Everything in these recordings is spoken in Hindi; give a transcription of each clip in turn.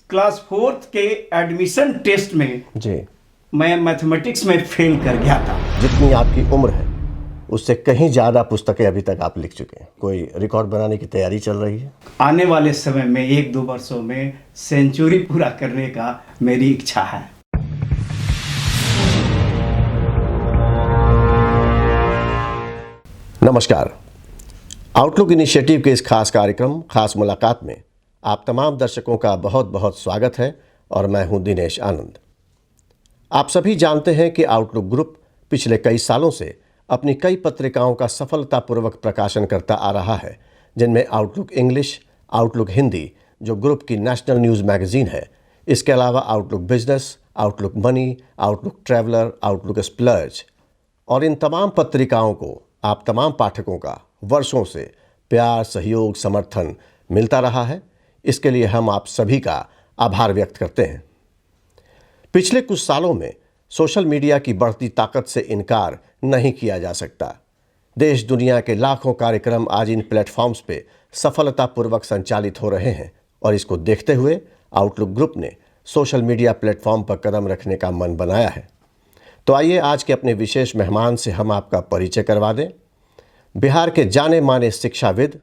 क्लास 4th के एडमिशन टेस्ट में जी मैं मैथमेटिक्स में फेल कर गया था। जितनी आपकी उम्र है उससे कहीं ज़्यादा पुस्तकें अभी तक आप लिख चुके हैं। कोई रिकॉर्ड बनाने की तैयारी चल रही है? आने वाले समय में 1-2 वर्षों में सेंचुरी पूरा करने का मेरी इच्छा है। नमस्कार, आउटलुक इनिशिएटिव के इस खास कार्यक्रम खास मुलाकात में आप तमाम दर्शकों का बहुत बहुत स्वागत है और मैं हूं दिनेश आनंद। आप सभी जानते हैं कि आउटलुक ग्रुप पिछले कई सालों से अपनी कई पत्रिकाओं का सफलतापूर्वक प्रकाशन करता आ रहा है, जिनमें आउटलुक इंग्लिश, आउटलुक हिंदी जो ग्रुप की नेशनल न्यूज़ मैगजीन है, इसके अलावा outlook business, outlook money, outlook traveller, outlook splurge. और इन तमाम पत्रिकाओं को आप तमाम पाठकों का वर्षों से प्यार, सहयोग, समर्थन मिलता रहा है। इसके लिए हम आप सभी का आभार व्यक्त करते हैं। पिछले कुछ सालों में सोशल मीडिया की बढ़ती ताकत से इनकार नहीं किया जा सकता। देश दुनिया के लाखों कार्यक्रम आज इन प्लेटफॉर्म्स पे सफलतापूर्वक संचालित हो रहे हैं और इसको देखते हुए आउटलुक ग्रुप ने सोशल मीडिया प्लेटफॉर्म पर कदम रखने का मन बनाया है। तो आइए आज के अपने विशेष मेहमान से हम आपका परिचय करवा दें। बिहार के जाने माने शिक्षाविद,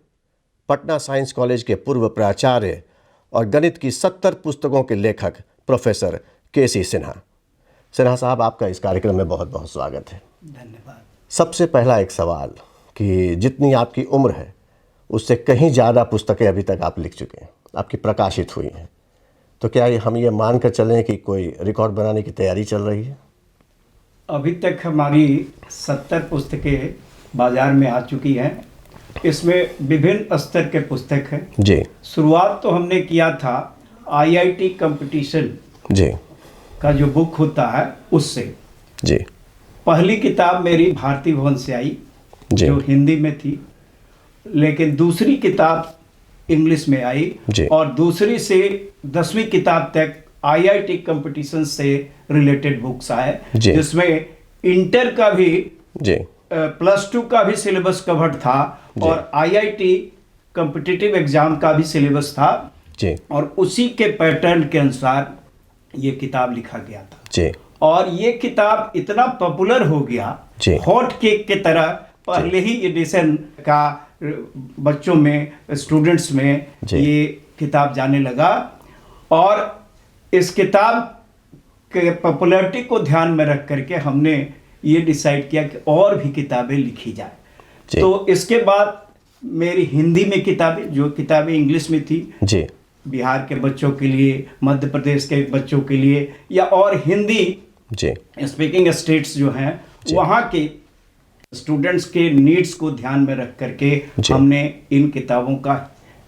पटना साइंस कॉलेज के पूर्व प्राचार्य और गणित की 70 पुस्तकों के लेखक प्रोफेसर केसी सिन्हा। सिन्हा साहब, आपका इस कार्यक्रम में बहुत बहुत स्वागत है। धन्यवाद। सबसे पहला एक सवाल कि जितनी आपकी उम्र है उससे कहीं ज़्यादा पुस्तकें अभी तक आप लिख चुके हैं, आपकी प्रकाशित हुई हैं, तो क्या हम ये मान कर चलें कि कोई रिकॉर्ड बनाने की तैयारी चल रही है? अभी तक हमारी 70 पुस्तकें बाजार में आ चुकी हैं। इसमें विभिन्न स्तर के पुस्तक हैं। जी। शुरुआत तो हमने किया था IIT कंपटीशन जी का जो बुक होता है उससे। जी। पहली किताब मेरी भारती भवन से आई जी। जो हिंदी में थी, लेकिन दूसरी किताब इंग्लिश में आई जी। और दूसरी से 10वीं किताब तक IIT कंपटीशन से रिलेटेड बुक्स आए, जिसमें इंटर का भी जी +2 का भी सिलेबस कवर्ड था और IIT कॉम्पिटिटिव एग्जाम का भी सिलेबस था जी। और उसी के पैटर्न के अनुसार ये किताब लिखा गया था जी। और ये किताब इतना पॉपुलर हो गया, हॉट केक के तरह पहले ही एडिशन का बच्चों में, स्टूडेंट्स में ये किताब जाने लगा और इस किताब के पॉपुलैरिटी को ध्यान में रख करके हमने ये डिसाइड किया कि और भी किताबें लिखी जाए। तो इसके बाद मेरी हिंदी में किताबें, जो किताबें इंग्लिश में थी जी, बिहार के बच्चों के लिए, मध्य प्रदेश के बच्चों के लिए या और हिंदी जी स्पीकिंग स्टेट्स जो हैं वहाँ के स्टूडेंट्स के नीड्स को ध्यान में रख करके हमने इन किताबों का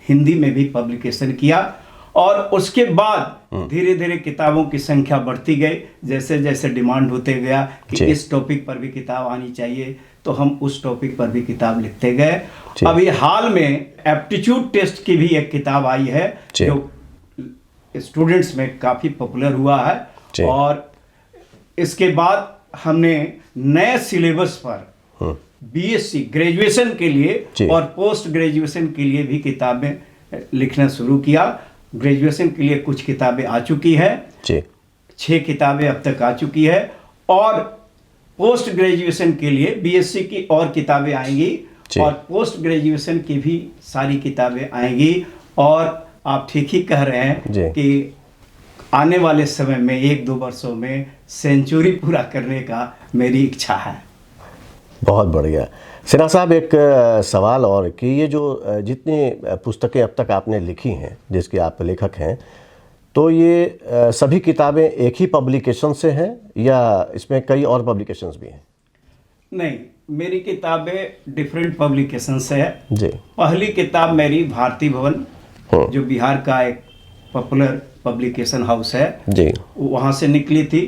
हिंदी में भी पब्लिकेशन किया और उसके बाद धीरे धीरे किताबों की संख्या बढ़ती गई। जैसे जैसे डिमांड होते गया कि इस टॉपिक पर भी किताब आनी चाहिए, तो हम उस टॉपिक पर भी किताब लिखते गए। अभी हाल में एप्टीट्यूड टेस्ट की भी एक किताब आई है जो स्टूडेंट्स में काफ़ी पॉपुलर हुआ है और इसके बाद हमने नए सिलेबस पर BSc ग्रेजुएशन के लिए और पोस्ट ग्रेजुएशन के लिए भी किताबें लिखना शुरू किया। ग्रेजुएशन के लिए कुछ किताबें आ चुकी है, 6 किताबें अब तक आ चुकी है और पोस्ट ग्रेजुएशन के लिए BSc की और किताबें आएंगी और पोस्ट ग्रेजुएशन की भी सारी किताबें आएंगी। और आप ठीक ही कह रहे हैं कि आने वाले समय में 1-2 वर्षों में सेंचुरी पूरा करने का मेरी इच्छा है। बहुत बढ़िया। सिन्हा साहब, एक सवाल और कि ये जो जितनी पुस्तकें अब तक आपने लिखी हैं, जिसके आप लेखक हैं, तो ये सभी किताबें एक ही पब्लिकेशन से हैं या इसमें कई और पब्लिकेशंस भी हैं? नहीं, मेरी किताबें डिफरेंट पब्लिकेशन से है जी। पहली किताब मेरी भारती भवन जो बिहार का एक पॉपुलर पब्लिकेशन हाउस है जी, वहाँ से निकली थी।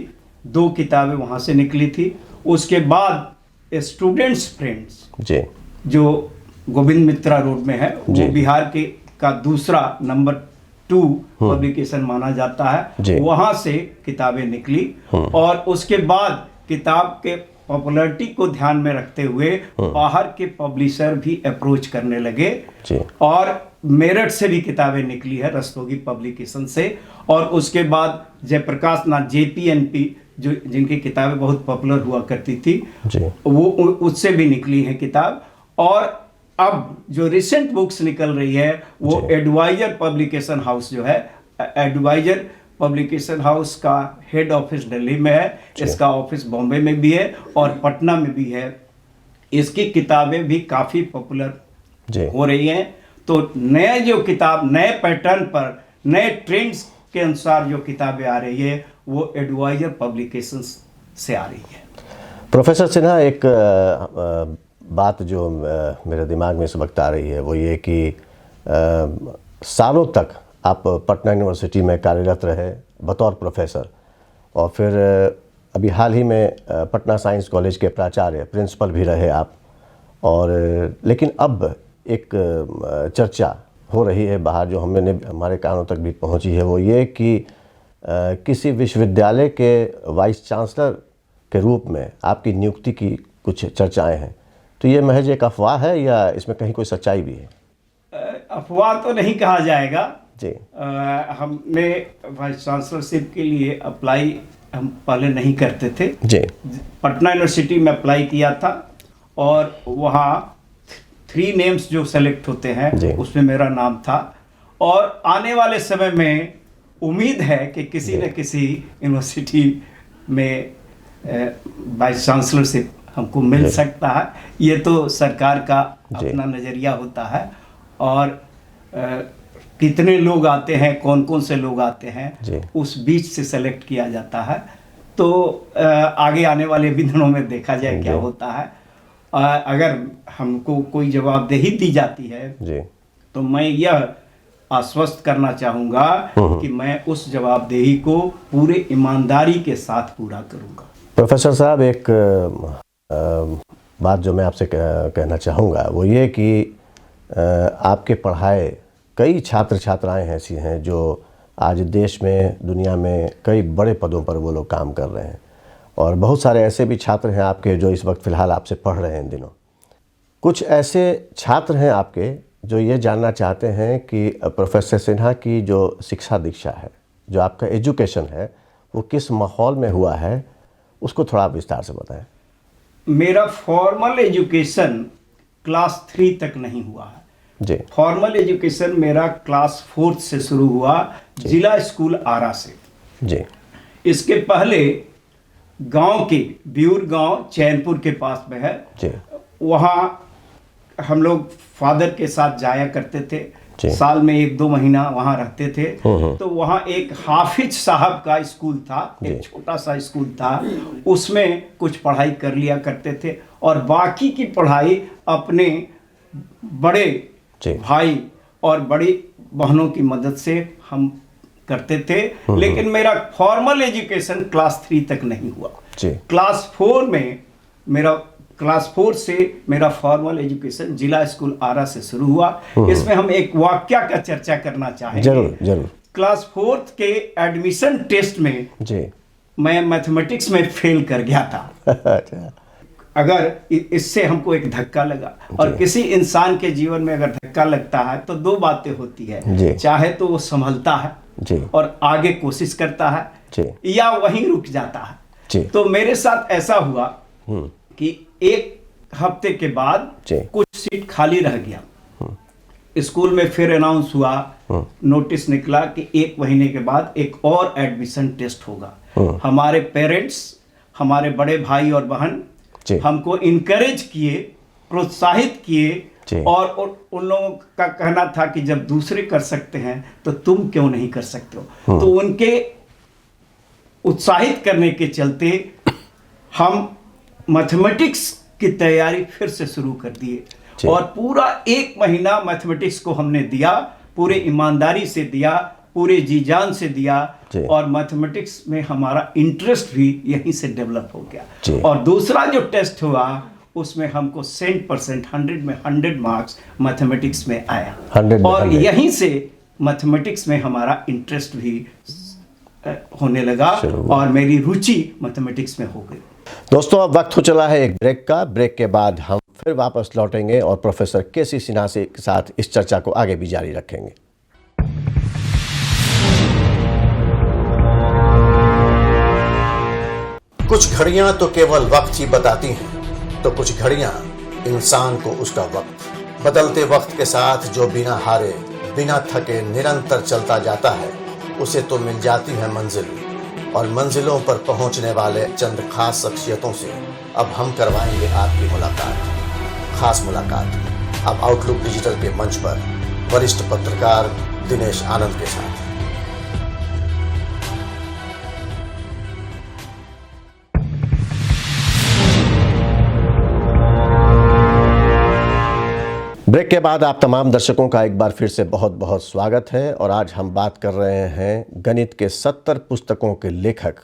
2 किताबें वहाँ से निकली थी। उसके बाद स्टूडेंट्स फ्रेंड्स जी जो गोविंद मित्रा रोड में है, वो बिहार के का दूसरा नंबर 2 पब्लिकेशन माना जाता है, वहाँ से किताबें निकली और उसके बाद किताब के पॉपुलैरिटी को ध्यान में रखते हुए बाहर के पब्लिशर भी अप्रोच करने लगे और मेरठ से भी किताबें निकली है रस्तोगी पब्लिकेशन से, और उसके बाद जयप्रकाश नाथ JPNP जो जिनकी किताबें बहुत पॉपुलर हुआ करती थी जी, वो उससे भी निकली है किताब। और अब जो रिसेंट बुक्स निकल रही है वो एडवाइजर पब्लिकेशन हाउस जो है, एडवाइजर पब्लिकेशन हाउस का हेड ऑफिस दिल्ली में है, इसका ऑफिस बॉम्बे में भी है और पटना में भी है। इसकी किताबें भी काफ़ी पॉपुलर हो रही हैं। तो नए जो किताब नए पैटर्न पर नए ट्रेंड्स के अनुसार जो किताबें आ रही है वो एडवाइजर पब्लिकेशंस से आ रही है। प्रोफेसर सिन्हा, एक बात जो मेरे दिमाग में इस वक्त आ रही है वो ये कि सालों तक आप पटना यूनिवर्सिटी में कार्यरत रहे बतौर प्रोफेसर, और फिर अभी हाल ही में पटना साइंस कॉलेज के प्राचार्य प्रिंसिपल भी रहे आप। और लेकिन अब एक चर्चा हो रही है बाहर जो हमारे कानों तक भी पहुंची है, वो ये कि किसी विश्वविद्यालय के वाइस चांसलर के रूप में आपकी नियुक्ति की कुछ चर्चाएं हैं। तो ये महज एक अफवाह है या इसमें कहीं कोई सच्चाई भी है? अफवाह तो नहीं कहा जाएगा जी। हमने वाइस चांसलरशिप के लिए अप्लाई हम पहले नहीं करते थे जी। पटना यूनिवर्सिटी में अप्लाई किया था और वहाँ 3 नेम्स जो सेलेक्ट होते हैं उसमें मेरा नाम था। और आने वाले समय में उम्मीद है कि किसी न किसी यूनिवर्सिटी में वाइस चांसलरशिप हमको मिल सकता है। ये तो सरकार का अपना नज़रिया होता है और कितने लोग आते हैं, कौन कौन से लोग आते हैं, उस बीच से सेलेक्ट किया जाता है। तो आगे आने वाले भी दिनों में देखा जाए क्या होता है। अगर हमको कोई जवाबदेही दी जाती है तो मैं यह आश्वस्त करना चाहूँगा कि मैं उस जवाबदेही को पूरे ईमानदारी के साथ पूरा करूँगा। प्रोफेसर साहब, एक बात जो मैं आपसे कहना चाहूँगा वो ये कि आपके पढ़ाए कई छात्र छात्राएं ऐसी हैं जो आज देश में दुनिया में कई बड़े पदों पर वो लोग काम कर रहे हैं, और बहुत सारे ऐसे भी छात्र हैं आपके जो इस वक्त फ़िलहाल आपसे पढ़ रहे हैं इन दिनों। कुछ ऐसे छात्र हैं आपके जो ये जानना चाहते हैं कि प्रोफेसर सिन्हा की जो शिक्षा दीक्षा है, जो आपका एजुकेशन है, वो किस माहौल में हुआ है, उसको थोड़ा आप विस्तार से बताएं। मेरा फॉर्मल एजुकेशन क्लास 3 तक नहीं हुआ है जी। फॉर्मल एजुकेशन मेरा क्लास 4 से शुरू हुआ जिला स्कूल आरा से जी। इसके पहले गांव के ब्यूर गांव चैनपुर के पास में है जी। वहाँ हम लोग फादर के साथ जाया करते थे जी। साल में 1-2 महीना वहाँ रहते थे। तो वहाँ एक हाफिज साहब का स्कूल था, एक छोटा सा स्कूल था, उसमें कुछ पढ़ाई कर लिया करते थे और बाकी की पढ़ाई अपने बड़े भाई और बड़ी बहनों की मदद से हम करते थे। लेकिन मेरा फॉर्मल एजुकेशन क्लास 3 तक नहीं हुआ जी। क्लास 4 से मेरा फॉर्मल एजुकेशन जिला स्कूल आरा से शुरू हुआ। इसमें हम एक वाकया का चर्चा करना चाहेंगे। जरूर जरूर। क्लास 4 के एडमिशन टेस्ट में जी मैं मैथमेटिक्स में फेल कर गया था। अगर इससे हमको एक धक्का लगा, और किसी इंसान के जीवन में अगर धक्का लगता है तो 2 बातें होती है, चाहे तो वो संभलता है जी। और आगे कोशिश करता है जी। या वहीं रुक जाता है जी। तो मेरे साथ ऐसा हुआ कि 1 हफ्ते के बाद कुछ सीट खाली रह गया। स्कूल में फिर अनाउंस हुआ, नोटिस निकला कि 1 महीने के बाद एक और एडमिशन टेस्ट होगा। हमारे पेरेंट्स, हमारे बड़े भाई और बहन हमको इनकरेज किए, प्रोत्साहित किए, और उन लोगों का कहना था कि जब दूसरे कर सकते हैं तो तुम क्यों नहीं कर सकते हो। तो उनके उत्साहित करने के चलते हम मैथमेटिक्स की तैयारी फिर से शुरू कर दिए और पूरा 1 महीना मैथमेटिक्स को हमने दिया, पूरे ईमानदारी से दिया, पूरे जी जान से दिया, और मैथमेटिक्स में हमारा इंटरेस्ट भी यहीं से डेवलप हो गया। और दूसरा जो टेस्ट हुआ उसमें हमको 100% 100 में 100 मार्क्स मैथमेटिक्स में आया, और यहीं से मैथमेटिक्स में हमारा इंटरेस्ट भी होने लगा और मेरी रुचि मैथमेटिक्स में हो गई। दोस्तों, अब वक्त हो चला है एक ब्रेक का। ब्रेक के बाद हम फिर वापस लौटेंगे और प्रोफेसर केसी सिन्हा के साथ इस चर्चा को आगे भी जारी रखेंगे। कुछ घड़ियां तो केवल वक्त ही बताती हैं, तो कुछ घड़ियां इंसान को उसका वक्त। बदलते वक्त के साथ जो बिना हारे बिना थके निरंतर चलता जाता है, उसे तो मिल जाती है मंजिल, और मंजिलों पर पहुंचने वाले चंद खास शख्सियतों से अब हम करवाएंगे आपकी मुलाकात। खास मुलाकात अब आउटलुक डिजिटल के मंच पर वरिष्ठ पत्रकार दिनेश आनंद के साथ। ब्रेक के बाद आप तमाम दर्शकों का एक बार फिर से बहुत बहुत स्वागत है और आज हम बात कर रहे हैं गणित के 70 पुस्तकों के लेखक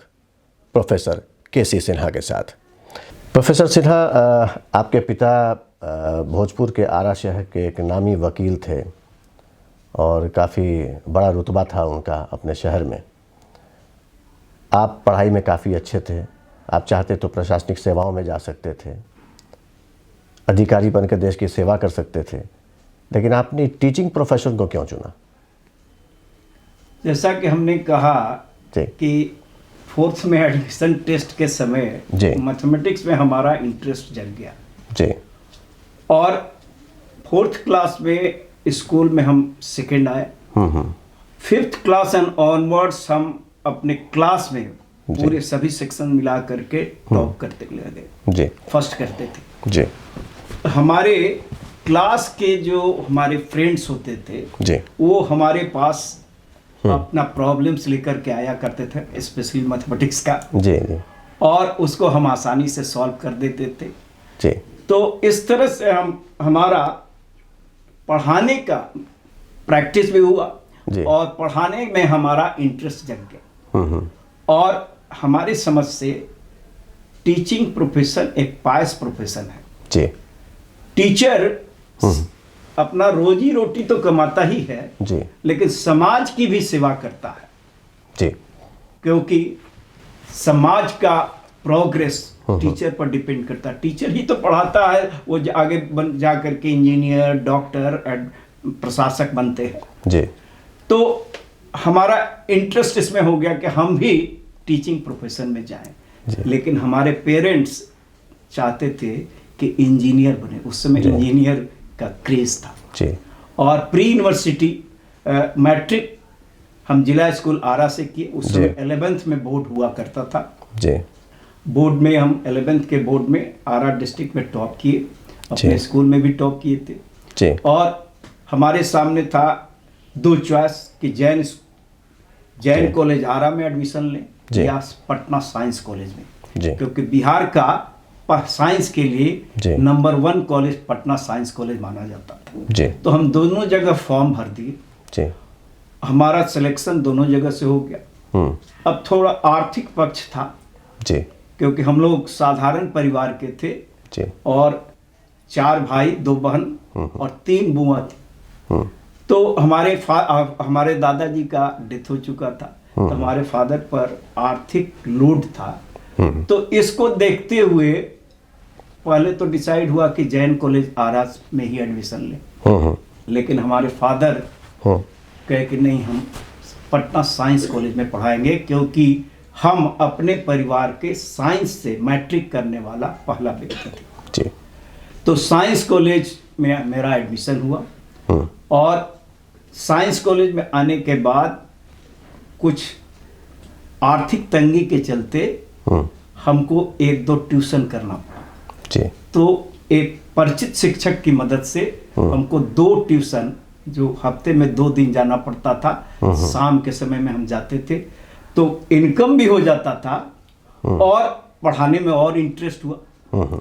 प्रोफेसर केसी सिन्हा के साथ। प्रोफेसर सिन्हा, आपके पिता भोजपुर के आरा शहर के एक नामी वकील थे और काफ़ी बड़ा रुतबा था उनका अपने शहर में। आप पढ़ाई में काफ़ी अच्छे थे, आप चाहते तो प्रशासनिक सेवाओं में जा सकते थे, अधिकारी बनकर देश की सेवा कर सकते थे, लेकिन आपने टीचिंग प्रोफेशन को क्यों चुना? जैसा कि हमने कहा कि फोर्थ में एडमिशन टेस्ट के समय मैथमेटिक्स में हमारा इंटरेस्ट जग गया जी, और फोर्थ क्लास में स्कूल में हम सेकेंड आए। फिफ्थ क्लास एंड ऑनवर्ड्स हम अपने क्लास में पूरे सभी सेक्शन मिला करके टॉप करते लगे, फर्स्ट करते थे जी। हमारे क्लास के जो हमारे फ्रेंड्स होते थे जी, वो हमारे पास अपना प्रॉब्लम्स लेकर के आया करते थे, स्पेशली मैथमेटिक्स का जी जी, और उसको हम आसानी से सॉल्व कर देते थे जी। तो इस तरह से हमारा पढ़ाने का प्रैक्टिस भी हुआ और पढ़ाने में हमारा इंटरेस्ट जग गया और हमारी समझ से टीचिंग प्रोफेशन एक पायस प्रोफेशन है जी। टीचर अपना रोजी रोटी तो कमाता ही है जी, लेकिन समाज की भी सेवा करता है जी, क्योंकि समाज का प्रोग्रेस टीचर पर डिपेंड करता है। टीचर ही तो पढ़ाता है, वो आगे बन जा करके इंजीनियर, डॉक्टर, प्रशासक बनते हैं जी। तो हमारा इंटरेस्ट इसमें हो गया कि हम भी टीचिंग प्रोफेशन में जाएं, लेकिन हमारे पेरेंट्स चाहते थे कि इंजीनियर बने। उस समय इंजीनियर का क्रेज था जी। और प्री यूनिवर्सिटी मैट्रिक हम जिला स्कूल आरा से किए। उस समय 11th में बोर्ड हुआ करता था जी। बोर्ड में हम 11th के बोर्ड में आरा डिस्ट्रिक्ट में टॉप किए, अपने स्कूल में भी टॉप किए थे जी। और हमारे सामने था दो चॉइस कि जैन कॉलेज आरा में एडमिशन लें या पटना साइंस कॉलेज में, क्योंकि बिहार का साइंस के लिए number 1 college Patna science college माना जाता था। तो हम दोनों जगह फॉर्म भर दिए, हमारा सिलेक्शन दोनों जगह से हो गया। अब थोड़ा आर्थिक पक्ष था जी, क्योंकि हम लोग साधारण परिवार के थे जी, और 4 भाई 2 बहन और 3 बुआ थी। तो हमारे दादाजी का डेथ हो चुका था, तो हमारे फादर पर आर्थिक लोड था। तो इसको देखते हुए पहले तो डिसाइड हुआ कि जैन कॉलेज आरा में ही एडमिशन लें, लेकिन हमारे फादर कहे कि नहीं, हम पटना साइंस कॉलेज में पढ़ाएंगे, क्योंकि हम अपने परिवार के साइंस से मैट्रिक करने वाला पहला व्यक्ति थे। तो साइंस कॉलेज में मेरा एडमिशन हुआ और साइंस कॉलेज में आने के बाद कुछ आर्थिक तंगी के चलते हमको 1-2 ट्यूशन करना पड़ा। तो एक परिचित शिक्षक की मदद से हमको 2 ट्यूशन, जो हफ्ते में 2 दिन जाना पड़ता था, शाम के समय में हम जाते थे, तो इनकम भी हो जाता था और पढ़ाने में और इंटरेस्ट हुआ।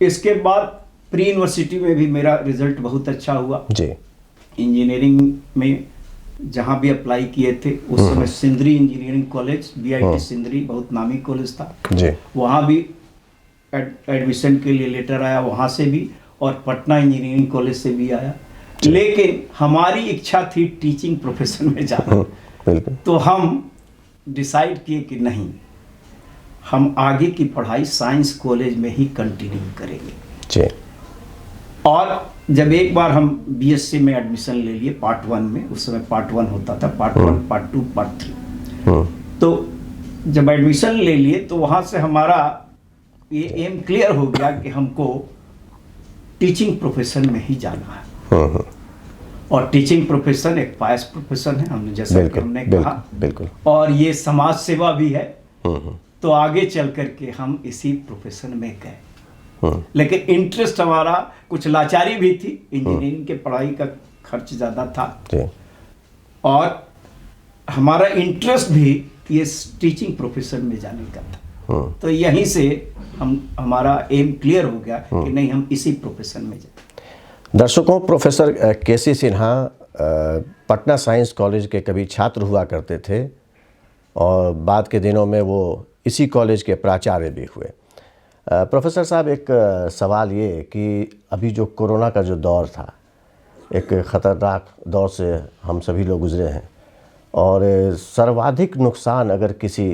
इसके बाद प्री यूनिवर्सिटी में भी मेरा रिजल्ट बहुत अच्छा हुआ इंजीनियरिंग में। जहाँ भी अप्लाई किए थे उस समय Sindri engineering college, BIT Sindri बहुत नामी कॉलेज था, वहाँ भी एडमिशन के लिए लेटर आया, वहाँ से भी, और पटना इंजीनियरिंग कॉलेज से भी आया। लेकिन हमारी इच्छा थी टीचिंग प्रोफेशन में जाना। तो हम डिसाइड किए कि नहीं, हम आगे की पढ़ाई साइंस कॉलेज में ही कंटिन्यू करेंगे। जी। और जब एक बार हम बीएससी में एडमिशन ले लिए पार्ट 1 में, उस समय पार्ट 1 होता था, पार्ट 1, पार्ट 2, पार्ट 3। तो जब एडमिशन ले लिए तो वहाँ से हमारा ये एम क्लियर हो गया कि हमको टीचिंग प्रोफेशन में ही जाना है। और टीचिंग प्रोफेशन एक पायस प्रोफेशन है, हमने जैसा कि हमने कहा, बिल्कुल। और ये समाज सेवा भी है। तो आगे चल करके हम इसी प्रोफेशन में गए। लेकिन इंटरेस्ट हमारा, कुछ लाचारी भी थी, इंजीनियरिंग के पढ़ाई का खर्च ज़्यादा था और हमारा इंटरेस्ट भी ये टीचिंग प्रोफेशन में जाने का था। तो यहीं से हमारा एम क्लियर हो गया कि नहीं, हम इसी प्रोफेशन में जाए। दर्शकों, प्रोफेसर केसी सिन्हा पटना साइंस कॉलेज के कभी छात्र हुआ करते थे और बाद के दिनों में वो इसी कॉलेज के प्राचार्य भी हुए। प्रोफेसर साहब, एक सवाल ये कि अभी जो कोरोना का जो दौर था, एक ख़तरनाक दौर से हम सभी लोग गुजरे हैं और सर्वाधिक नुकसान अगर किसी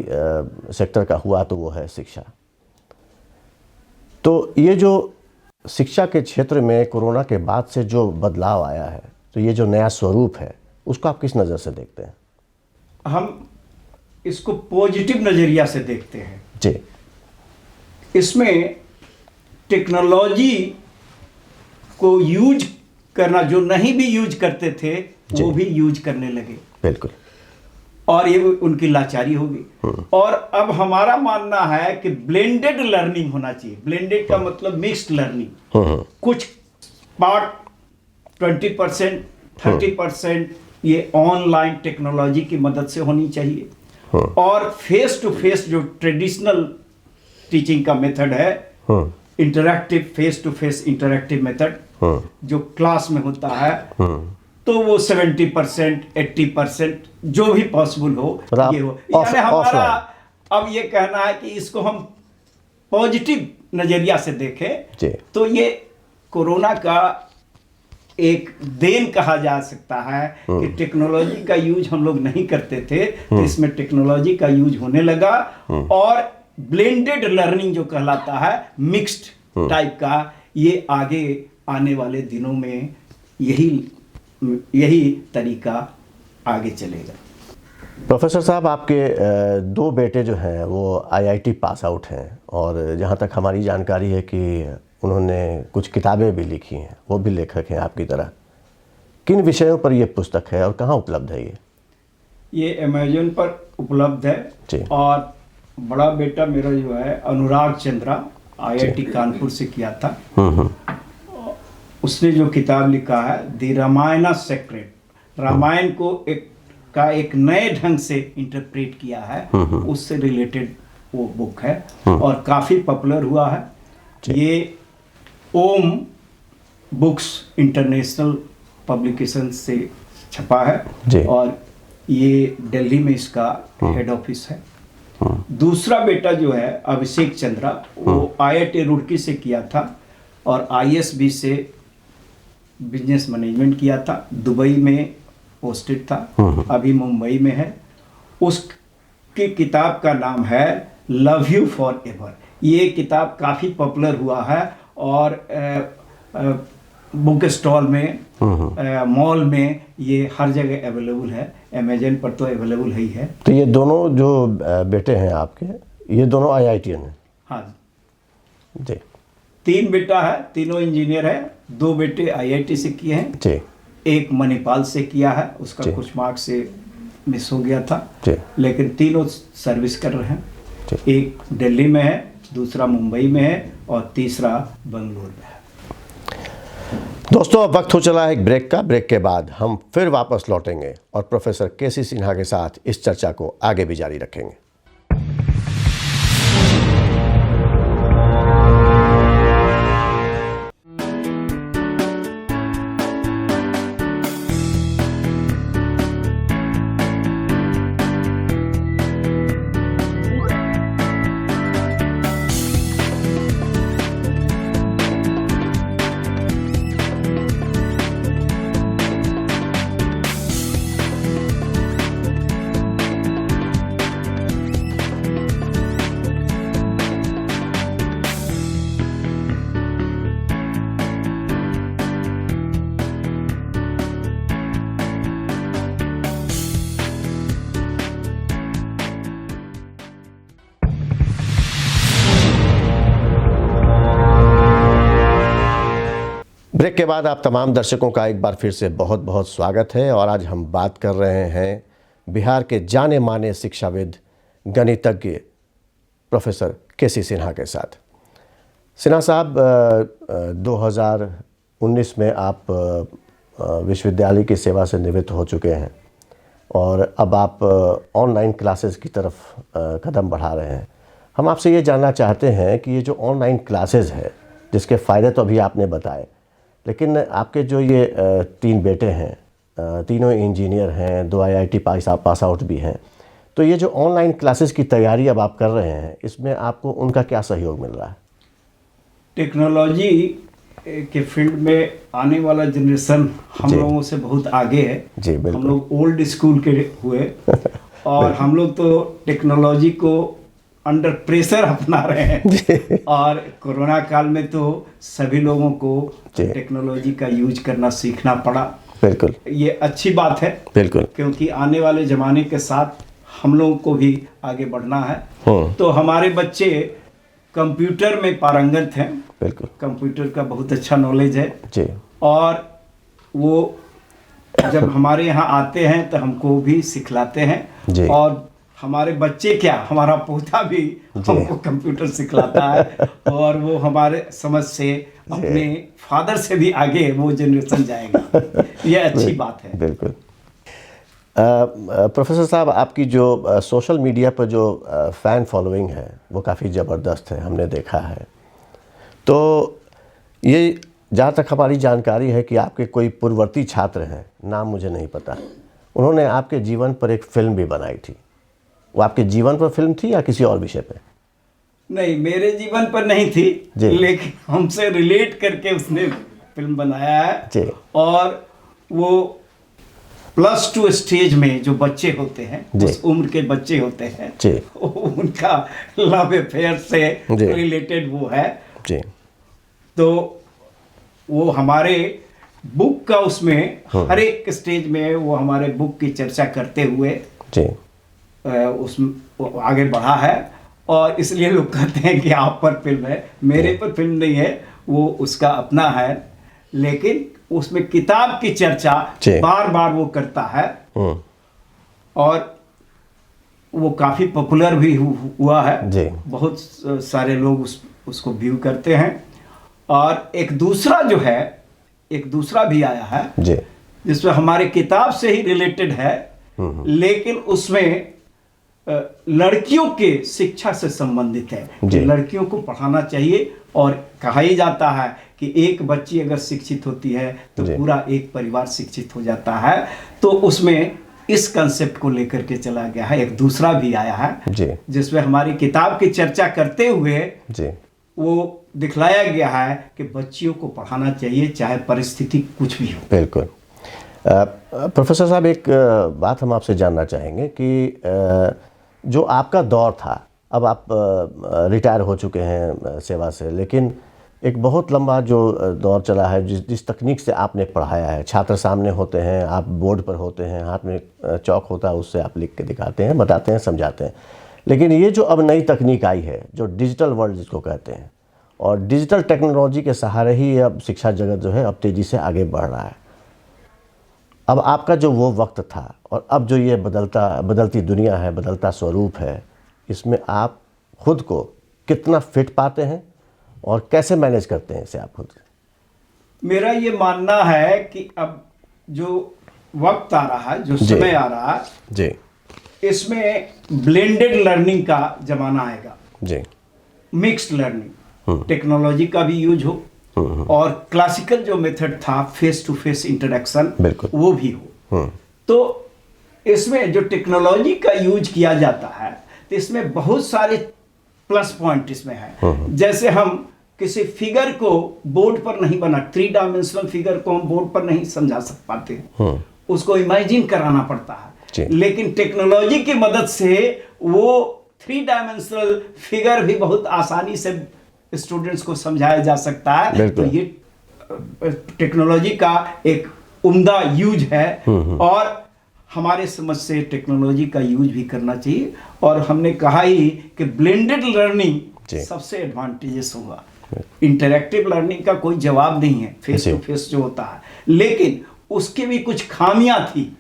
सेक्टर का हुआ तो वो है शिक्षा। तो ये जो शिक्षा के क्षेत्र में कोरोना के बाद से जो बदलाव आया है, तो ये जो नया स्वरूप है, उसको आप किस नज़र से देखते हैं? हम इसको पॉजिटिव नज़रिया से देखते हैं जी। इसमें टेक्नोलॉजी को यूज करना, जो नहीं भी यूज करते थे वो भी यूज करने लगे। बिल्कुल। और ये उनकी लाचारी होगी। और अब हमारा मानना है कि ब्लेंडेड लर्निंग होना चाहिए। ब्लेंडेड का मतलब मिक्स्ड लर्निंग। कुछ पार्ट 20%, 30% ये ऑनलाइन टेक्नोलॉजी की मदद से होनी चाहिए, और फेस टू फेस जो ट्रेडिशनल टीचिंग का मेथड है, interactive, face to face interactive method जो क्लास में होता है, तो वो 70%, 80% जो भी पॉसिबल हो ये हो। यानी हमारा अब ये कहना है कि इसको हम पॉजिटिव नजरिया से देखें तो ये कोरोना का एक देन कहा जा सकता है कि टेक्नोलॉजी का यूज हम लोग नहीं करते थे, तो इसमें टेक्नोलॉजी का यूज होने लगा। और ब्लेंडेड लर्निंग जो कहलाता है, मिक्स्ड टाइप का, ये आगे आने वाले दिनों में यही तरीका आगे चलेगा। प्रोफेसर साहब, आपके 2 बेटे जो हैं वो आईआईटी पास आउट हैं और जहाँ तक हमारी जानकारी है कि उन्होंने कुछ किताबें भी लिखी हैं, वो भी लेखक हैं आपकी तरह। किन विषयों पर ये पुस्तक है और कहाँ उपलब्ध है? ये अमेज़न पर उपलब्ध है जी। और बड़ा बेटा मेरा जो है अनुराग चंद्रा, आईआईटी कानपुर से किया था, उसने जो किताब लिखा है द रामायण सेक्रेट, रामायण को एक नए ढंग से इंटरप्रेट किया है, उससे रिलेटेड वो बुक है और काफ़ी पॉपुलर हुआ है। ये ओम बुक्स इंटरनेशनल पब्लिकेशन से छपा है और ये दिल्ली में इसका हेड ऑफिस है। दूसरा बेटा जो है अभिषेक चंद्रा, वो आईआईटी रुड़की से किया था और आईएसबी से बिजनेस मैनेजमेंट किया था, दुबई में पोस्टेड था, अभी मुंबई में है। उसकी किताब का नाम है लव यू फॉर एवर। ये किताब काफ़ी पॉपुलर हुआ है और बुक स्टॉल में, मॉल में ये हर जगह अवेलेबल है, अमेज़न पर तो अवेलेबल ही है। तो ये दोनों जो बेटे हैं आपके, ये दोनों आईआईटीएन हैं? हाँ जी। 3 बेटा है, तीनों इंजीनियर है। 2 बेटे आईआईटी से किए हैं जी। एक मणिपाल से किया है, उसका कुछ मार्क्स से मिस हो गया था जी। लेकिन तीनों सर्विस कर रहे हैं। एक दिल्ली में है, दूसरा मुंबई में है और तीसरा बंगलोर में है। दोस्तों, अब वक्त हो चला है एक ब्रेक का। ब्रेक के बाद हम फिर वापस लौटेंगे और प्रोफेसर केसी सिन्हा के साथ इस चर्चा को आगे भी जारी रखेंगे। ब्रेक के बाद आप तमाम दर्शकों का एक बार फिर से बहुत बहुत स्वागत है और आज हम बात कर रहे हैं बिहार के जाने माने शिक्षाविद गणितज्ञ प्रोफेसर केसी सिन्हा के साथ। सिन्हा साहब, 2019 में आप विश्वविद्यालय की सेवा से निवृत्त हो चुके हैं और अब आप ऑनलाइन क्लासेस की तरफ कदम बढ़ा रहे हैं। हम आपसे ये जानना चाहते हैं कि ये जो ऑनलाइन क्लासेस है, जिसके फ़ायदे तो अभी आपने बताए, लेकिन आपके जो ये 3 बेटे हैं, तीनों इंजीनियर हैं, 2 IIT पास आउट भी हैं, तो ये जो ऑनलाइन क्लासेस की तैयारी अब आप कर रहे हैं, इसमें आपको उनका क्या सहयोग मिल रहा है? टेक्नोलॉजी के फील्ड में आने वाला जनरेशन हम लोगों से बहुत आगे है। जी बिल्कुल। हम लोग ओल्ड स्कूल के हुए और हम लोग तो टेक्नोलॉजी को अंडर प्रेशर अपना रहे हैं और कोरोना काल में तो सभी लोगों को टेक्नोलॉजी का यूज करना सीखना पड़ा। बिल्कुल, ये अच्छी बात है। बिल्कुल, क्योंकि आने वाले ज़माने के साथ हम लोगों को भी आगे बढ़ना है। तो हमारे बच्चे कंप्यूटर में पारंगत हैं। बिल्कुल, कंप्यूटर का बहुत अच्छा नॉलेज है जी। और वो जब हमारे यहाँ आते हैं तो हमको भी सिखलाते हैं जी। और हमारे बच्चे क्या, हमारा पोता भी हमको कंप्यूटर सिखलाता है और वो हमारे समझ से अपने फादर से भी आगे वो जनरेशन जाएगा। ये अच्छी बात है। बिल्कुल। प्रोफेसर साहब, आपकी जो सोशल मीडिया पर जो फ़ैन फॉलोइंग है वो काफ़ी ज़बरदस्त है, हमने देखा है। तो ये जहाँ तक हमारी जानकारी है कि आपके कोई पूर्ववर्ती छात्र हैं, नाम मुझे नहीं पता, उन्होंने आपके जीवन पर एक फ़िल्म भी बनाई थी। वो आपके जीवन पर फिल्म थी या किसी और विषय पे? नहीं, मेरे जीवन पर नहीं थी, लेकिन हमसे रिलेट करके उसने फिल्म बनाया है जी। और वो +2 स्टेज में जो बच्चे होते हैं, उस उम्र के बच्चे होते हैं जी, उनका लव अफेयर से रिलेटेड वो है जी। तो वो हमारे बुक का उसमें हर एक स्टेज में वो हमारे बुक की चर्चा करते हुए जी उसमें आगे बढ़ा है और इसलिए लोग कहते हैं कि आप पर फिल्म है। मेरे पर फिल्म नहीं है, वो उसका अपना है, लेकिन उसमें किताब की चर्चा बार बार वो करता है और वो काफ़ी पॉपुलर भी हुआ है जी। बहुत सारे लोग उसको व्यू करते हैं। और एक दूसरा भी आया है जी, जिसमें हमारे किताब से ही रिलेटेड है, लेकिन उसमें लड़कियों के शिक्षा से संबंधित है कि लड़कियों को पढ़ाना चाहिए और कहा ही जाता है कि एक बच्ची अगर शिक्षित होती है तो पूरा एक परिवार शिक्षित हो जाता है। तो उसमें इस कंसेप्ट को लेकर के चला गया है। एक दूसरा भी आया है जिसमें हमारी किताब की चर्चा करते हुए वो दिखलाया गया है कि बच्चियों को पढ़ाना चाहिए, चाहे परिस्थिति कुछ भी हो। बिल्कुल। प्रोफेसर साहब, एक बात हम आपसे जानना चाहेंगे कि जो आपका दौर था, अब आप रिटायर हो चुके हैं सेवा से, लेकिन एक बहुत लंबा जो दौर चला है, जिस तकनीक से आपने पढ़ाया है, छात्र सामने होते हैं, आप बोर्ड पर होते हैं, हाथ में चौक होता है, उससे आप लिख के दिखाते हैं, बताते हैं, समझाते हैं। लेकिन ये जो अब नई तकनीक आई है, जो डिजिटल वर्ल्ड जिसको कहते हैं, और डिजिटल टेक्नोलॉजी के सहारे ही अब शिक्षा जगत जो है अब तेज़ी से आगे बढ़ रहा है। अब आपका जो वो वक्त था और अब जो ये बदलती दुनिया है, बदलता स्वरूप है, इसमें आप खुद को कितना फिट पाते हैं और कैसे मैनेज करते हैं इसे आप खुद? मेरा ये मानना है कि अब जो वक्त आ रहा है, जो समय आ रहा है जी, इसमें ब्लेंडेड लर्निंग का जमाना आएगा जी। मिक्स्ड लर्निंग, टेक्नोलॉजी का भी यूज हो और क्लासिकल जो मेथड था फेस टू फेस इंटरेक्शन वो भी हो। तो इसमें जो टेक्नोलॉजी का यूज किया जाता है तो इसमें बहुत सारे प्लस पॉइंट इसमें है। जैसे हम किसी फिगर को बोर्ड पर नहीं बना, 3 डायमेंशनल फिगर को हम बोर्ड पर नहीं समझा पाते, उसको इमेजिन कराना पड़ता है। लेकिन टेक्नोलॉजी की मदद से वो 3 डायमेंशनल फिगर भी बहुत आसानी से स्टूडेंट्स को समझाया जा सकता है। तो ये टेक्नोलॉजी का एक उम्दा यूज है और हमारे समझ से टेक्नोलॉजी का यूज भी करना चाहिए। और हमने कहा ही कि ब्लेंडेड लर्निंग सबसे एडवांटेजेस होगा। इंटरैक्टिव लर्निंग का कोई जवाब नहीं है फेस टू फेस जो होता है, लेकिन उसके भी कुछ खामियां थी।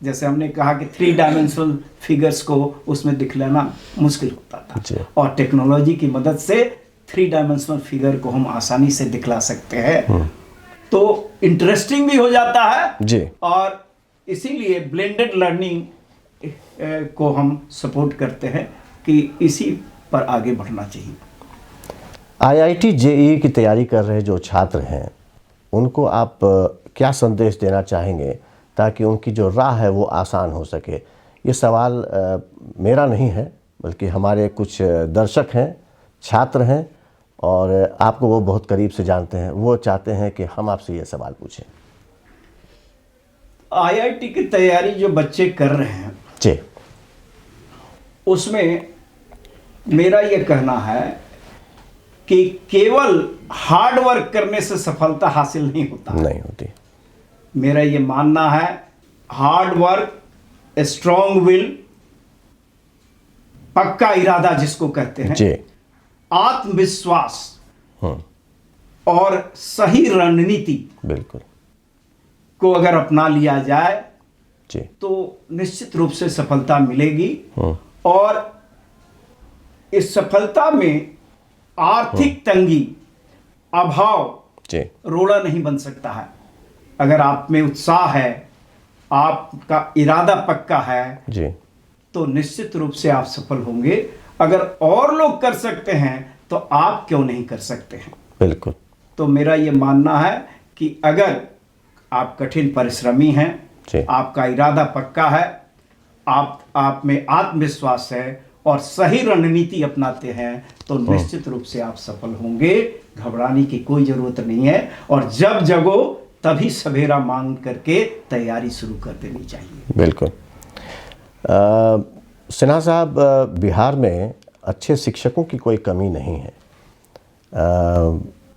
जैसे हमने कहा कि 3 डायमेंशनल फिगर्स को उसमें दिखलाना मुश्किल होता था, और टेक्नोलॉजी की मदद से 3 डायमेंशनल फिगर को हम आसानी से दिखला सकते हैं, तो इंटरेस्टिंग भी हो जाता है जी। और इसीलिए ब्लेंडेड लर्निंग को हम सपोर्ट करते हैं कि इसी पर आगे बढ़ना चाहिए। IIT JEE की तैयारी कर रहे जो छात्र हैं उनको आप क्या संदेश देना चाहेंगे ताकि उनकी जो राह है वो आसान हो सके? ये सवाल मेरा नहीं है, बल्कि हमारे कुछ दर्शक हैं, छात्र हैं, और आपको वो बहुत करीब से जानते हैं, वो चाहते हैं कि हम आपसे ये सवाल पूछें। IIT की तैयारी जो बच्चे कर रहे हैं जी, उसमें मेरा ये कहना है कि केवल हार्ड वर्क करने से सफलता हासिल नहीं होता, नहीं होती। मेरा ये मानना है हार्ड वर्क, स्ट्रॉन्ग विल, पक्का इरादा जिसको कहते हैं जी, आत्मविश्वास और सही रणनीति बिल्कुल को अगर अपना लिया जाए जी, तो निश्चित रूप से सफलता मिलेगी। और इस सफलता में आर्थिक तंगी, अभाव जी, रोड़ा नहीं बन सकता है। अगर आप में उत्साह है, आपका इरादा पक्का है, जी, तो निश्चित रूप से आप सफल होंगे। अगर और लोग कर सकते हैं तो आप क्यों नहीं कर सकते हैं? बिल्कुल। तो मेरा ये मानना है कि अगर आप कठिन परिश्रमी हैं, जी, आपका इरादा पक्का है, आप में आत्मविश्वास है और सही रणनीति अपनाते हैं, तो निश्चित रूप से आप सफल होंगे। घबराने की कोई जरूरत नहीं है, और जब जगो तभी सवेरा मांग करके तैयारी शुरू कर देनी चाहिए। बिल्कुल। सिन्हा साहब, बिहार में अच्छे शिक्षकों की कोई कमी नहीं है,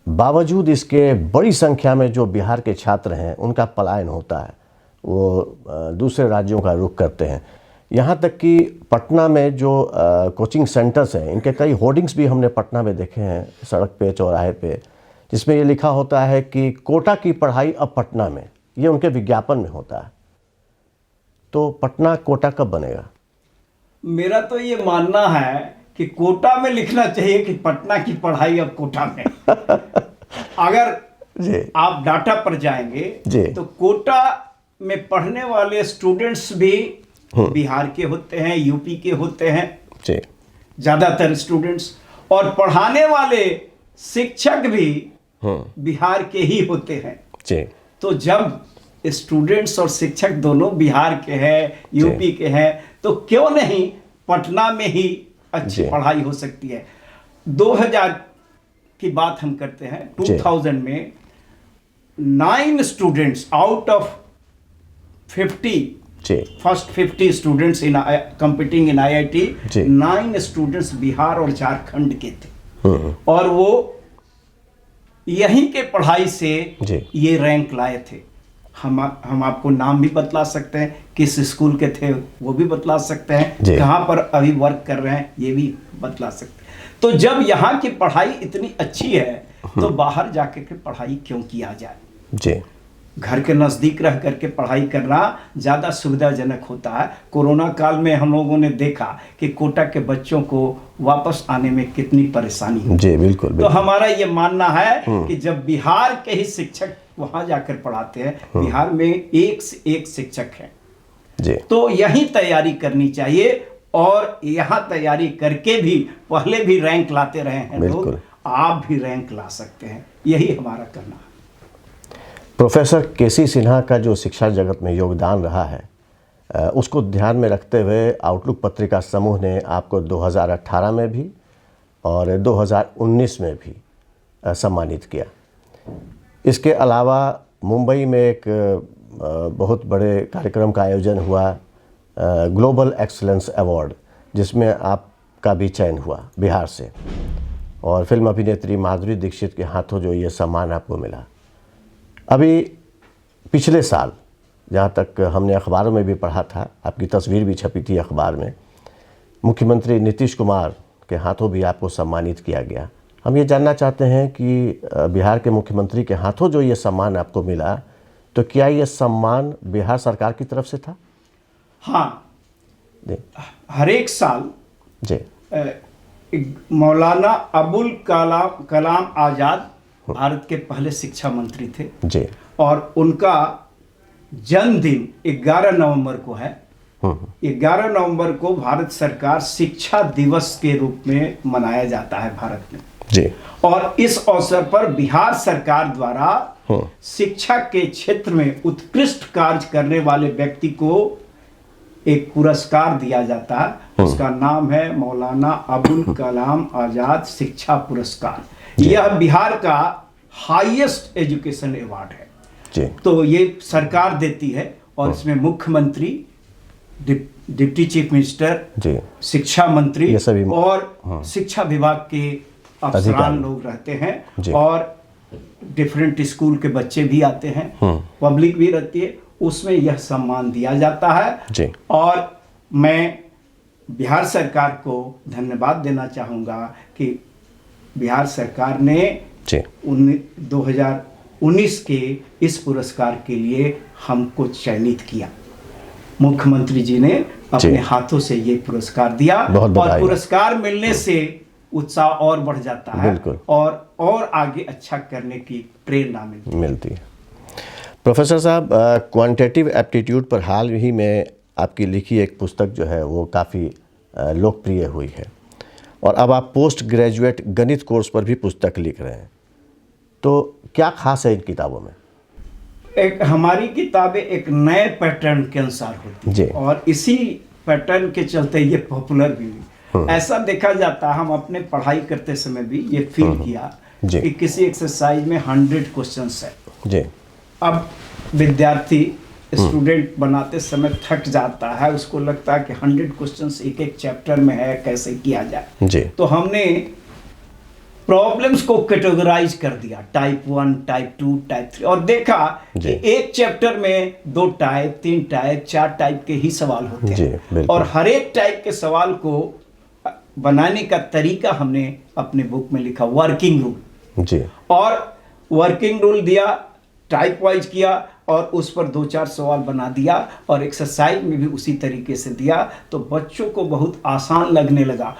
बावजूद इसके बड़ी संख्या में जो बिहार के छात्र हैं उनका पलायन होता है, वो दूसरे राज्यों का रुख करते हैं। यहाँ तक कि पटना में जो कोचिंग सेंटर्स हैं, इनके कई होर्डिंग्स भी हमने पटना में देखे हैं सड़क पे, चौराहे पे, जिसमें ये लिखा होता है कि कोटा की पढ़ाई अब पटना में, ये उनके विज्ञापन में होता है। तो पटना कोटा कब बनेगा? मेरा तो ये मानना है कि कोटा में लिखना चाहिए कि पटना की पढ़ाई अब कोटा में। अगर जी, आप डाटा पर जाएंगे जी, तो कोटा में पढ़ने वाले स्टूडेंट्स भी बिहार के होते हैं, यूपी के होते हैं जी, ज्यादातर स्टूडेंट्स, और पढ़ाने वाले शिक्षक भी बिहार के ही होते हैं। जी, तो जब स्टूडेंट्स और शिक्षक दोनों बिहार के हैं, यूपी के हैं, तो क्यों नहीं पटना में ही अच्छी पढ़ाई हो सकती है। 2000 की बात हम करते हैं, 2000 में 9 students out of 50, first 50 students in competing in IIT, 9 students Bihar और झारखंड के थे, और वो यहीं के पढ़ाई से ये रैंक लाए थे। हम आपको नाम भी बतला सकते हैं, किस स्कूल के थे वो भी बतला सकते हैं, कहाँ पर अभी वर्क कर रहे हैं ये भी बतला सकते हैं। तो जब यहाँ की पढ़ाई इतनी अच्छी है तो बाहर जाके के पढ़ाई क्यों किया जाए? जी, घर के नज़दीक रह करके पढ़ाई करना ज़्यादा सुविधाजनक होता है। कोरोना काल में हम लोगों ने देखा कि कोटा के बच्चों को वापस आने में कितनी परेशानी हुई। जी, बिल्कुल, बिल्कुल। तो हमारा ये मानना है कि जब बिहार के ही शिक्षक वहाँ जाकर पढ़ाते हैं, बिहार में एक से एक शिक्षक हैं जी, तो यहीं तैयारी करनी चाहिए, और यहाँ तैयारी करके भी पहले भी रैंक लाते रहे हैं लोग, आप भी रैंक ला सकते हैं, यही हमारा कहना है। प्रोफेसर केसी सिन्हा का जो शिक्षा जगत में योगदान रहा है, उसको ध्यान में रखते हुए आउटलुक पत्रिका समूह ने आपको 2018 में भी और 2019 में भी सम्मानित किया। इसके अलावा मुंबई में एक बहुत बड़े कार्यक्रम का आयोजन हुआ, ग्लोबल एक्सीलेंस अवार्ड, जिसमें आपका भी चयन हुआ बिहार से, और फिल्म अभिनेत्री माधुरी दीक्षित के हाथों जो ये सम्मान आपको मिला। अभी पिछले साल, जहाँ तक हमने अखबारों में भी पढ़ा था, आपकी तस्वीर भी छपी थी अखबार में, मुख्यमंत्री नीतीश कुमार के हाथों भी आपको सम्मानित किया गया हम ये जानना चाहते हैं कि बिहार के मुख्यमंत्री के हाथों जो ये सम्मान आपको मिला, तो क्या ये सम्मान बिहार सरकार की तरफ से था? हाँ, जी हर एक साल जी मौलाना अबुल कलाम आज़ाद भारत के पहले शिक्षा मंत्री थे जी, और उनका जन्मदिन 11 नवंबर को है। 11 नवंबर को भारत सरकार शिक्षा दिवस के रूप में मनाया जाता है भारत में जी। और इस अवसर पर बिहार सरकार द्वारा शिक्षा के क्षेत्र में उत्कृष्ट कार्य करने वाले व्यक्ति को एक पुरस्कार दिया जाता है। उसका नाम है मौलाना अबुल कलाम आजाद शिक्षा पुरस्कार। यह बिहार का हाईएस्ट एजुकेशन अवार्ड है जी। तो ये सरकार देती है और इसमें मुख्यमंत्री, डिप्टी चीफ मिनिस्टर जी, शिक्षा मंत्री ये सभी और शिक्षा विभाग के अफसरान लोग रहते हैं और डिफरेंट स्कूल के बच्चे भी आते हैं, पब्लिक भी रहती है। उसमें यह सम्मान दिया जाता है जी। और मैं बिहार सरकार को धन्यवाद देना चाहूँगा कि बिहार सरकार ने 2019 के इस पुरस्कार के लिए हमको चयनित किया। मुख्यमंत्री जी ने अपने हाथों से ये पुरस्कार दिया और पुरस्कार मिलने से उत्साह और बढ़ जाता है और आगे अच्छा करने की प्रेरणा मिलती है। प्रोफेसर साहब, क्वांटिटेटिव एप्टीट्यूड पर हाल ही में आपकी लिखी एक पुस्तक जो है वो काफ़ी लोकप्रिय हुई है और अब आप पोस्ट ग्रेजुएट गणित कोर्स पर भी पुस्तक लिख रहे हैं, तो क्या खास है इन किताबों में? हमारी किताबें एक नए पैटर्न के अनुसार होती है और इसी पैटर्न के चलते ये पॉपुलर भी हुई। ऐसा देखा जाता है, हम अपने पढ़ाई करते समय भी ये फील किया कि किसी एक्सरसाइज में 100 क्वेश्चंस है जी। अब विद्यार्थी स्टूडेंट बनाते समय थक जाता है, उसको लगता है कि 100 क्वेश्चंस एक चैप्टर में है, कैसे किया जाए जी। तो हमने प्रॉब्लम्स को कैटेगराइज कर दिया, टाइप 1, टाइप 2, टाइप 3 और देखा कि एक चैप्टर में 2 टाइप, 3 टाइप, 4 टाइप के ही सवाल होते हैं और हर एक टाइप के सवाल को बनाने का तरीका हमने अपने बुक में लिखा, वर्किंग रूल जी। और वर्किंग रूल दिया, टाइप वाइज किया और उस पर 2-4 सवाल बना दिया और एक्सरसाइज में भी उसी तरीके से दिया तो बच्चों को बहुत आसान लगने लगा।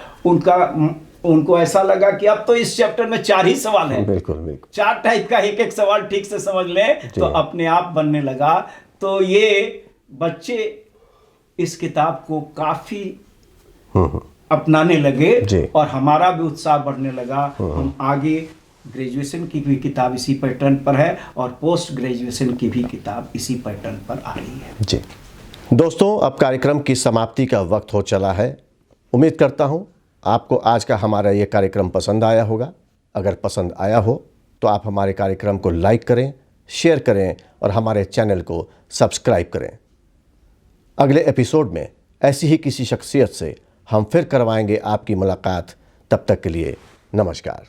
उनको ऐसा लगा कि अब तो इस चैप्टर में 4 ही सवाल हैं, बिल्कुल 4 टाइप का एक सवाल ठीक से समझ लें तो अपने आप बनने लगा। तो ये बच्चे इस किताब को काफी अपनाने लगे और हमारा भी उत्साह बढ़ने लगा। हम आगे ग्रेजुएशन की भी किताब इसी पैटर्न पर है और पोस्ट ग्रेजुएशन की भी किताब इसी पैटर्न पर आ रही है जी। दोस्तों, अब कार्यक्रम की समाप्ति का वक्त हो चला है। उम्मीद करता हूँ आपको आज का हमारा ये कार्यक्रम पसंद आया होगा। अगर पसंद आया हो तो आप हमारे कार्यक्रम को लाइक करें, शेयर करें और हमारे चैनल को सब्सक्राइब करें। अगले एपिसोड में ऐसी ही किसी शख्सियत से हम फिर करवाएंगे आपकी मुलाकात। तब तक के लिए नमस्कार।